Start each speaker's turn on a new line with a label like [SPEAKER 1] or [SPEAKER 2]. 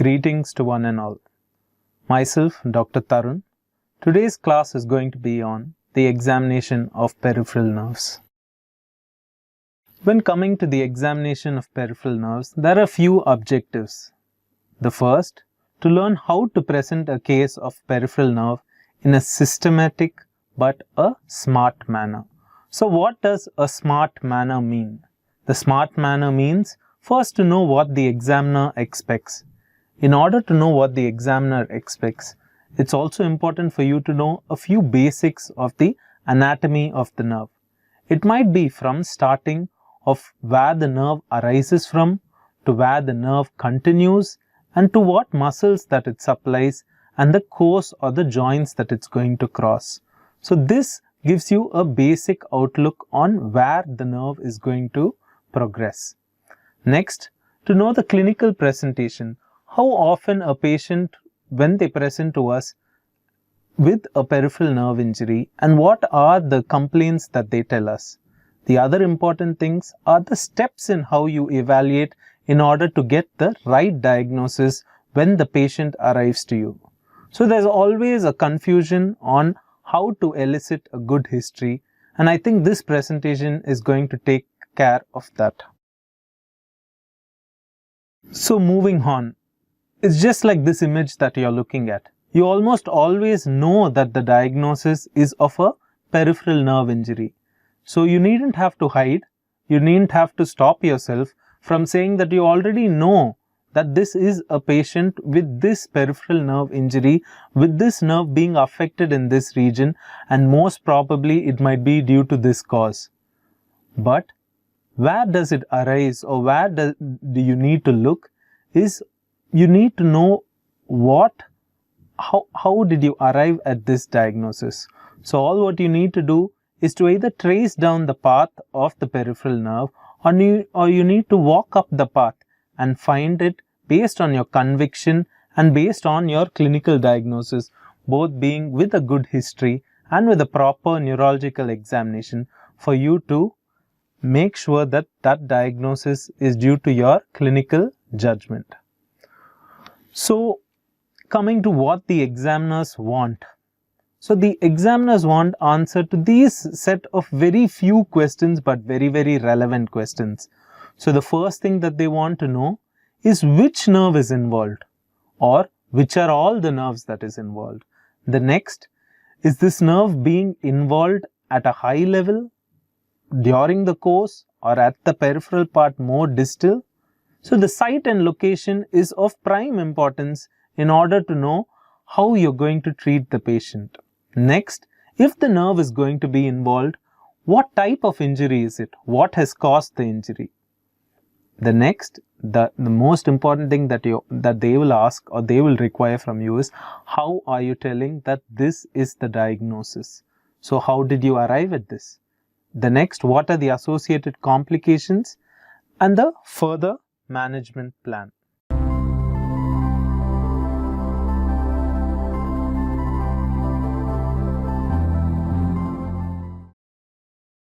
[SPEAKER 1] Greetings to one and all. Myself, Dr. Tarun. Today's class is going to be on the examination of peripheral nerves. When coming to the examination of peripheral nerves, there are a few objectives. The first, to learn how to present a case of peripheral nerve in a systematic but a smart manner. So what does a smart manner mean? The smart manner means first to know what the examiner expects. In order to know what the examiner expects, it's also important for you to know a few basics of the anatomy of the nerve. It might be from starting of where the nerve arises from, to where the nerve continues, and to what muscles that it supplies, and the course or the joints that it's going to cross. So this gives you a basic outlook on where the nerve is going to progress. Next, to know the clinical presentation. How often a patient, when they present to us with a peripheral nerve injury, and what are the complaints that they tell us. The other important things are the steps in how you evaluate in order to get the right diagnosis when the patient arrives to you. So there's always a confusion on how to elicit a good history, and I think this presentation is going to take care of that. So moving on, it's just like this image that you're looking at. You almost always know that the diagnosis is of a peripheral nerve injury. So you needn't have to hide, you needn't have to stop yourself from saying that you already know that this is a patient with this peripheral nerve injury, with this nerve being affected in this region, and most probably it might be due to this cause. But where does it arise, or where do you need to look is you need to know how did you arrive at this diagnosis. So all what you need to do is to either trace down the path of the peripheral nerve, or you need to walk up the path and find it based on your conviction and based on your clinical diagnosis, both being with a good history and with a proper neurological examination for you to make sure that that diagnosis is due to your clinical judgment. So coming to what the examiners want. So the examiners want answer to these set of very few questions, but very relevant questions. So the first thing that they want to know is which nerve is involved, or which are all the nerves that is involved. The next, is this nerve being involved at a high level during the course, or at the peripheral part more distal? So the site and location is of prime importance in order to know how you're going to treat the patient. Next, if the nerve is going to be involved, what type of injury is it? What has caused the injury? The next, the most important thing that they will ask or they will require from you is, how are you telling that this is the diagnosis? So how did you arrive at this? The next, what are the associated complications? And the further management plan.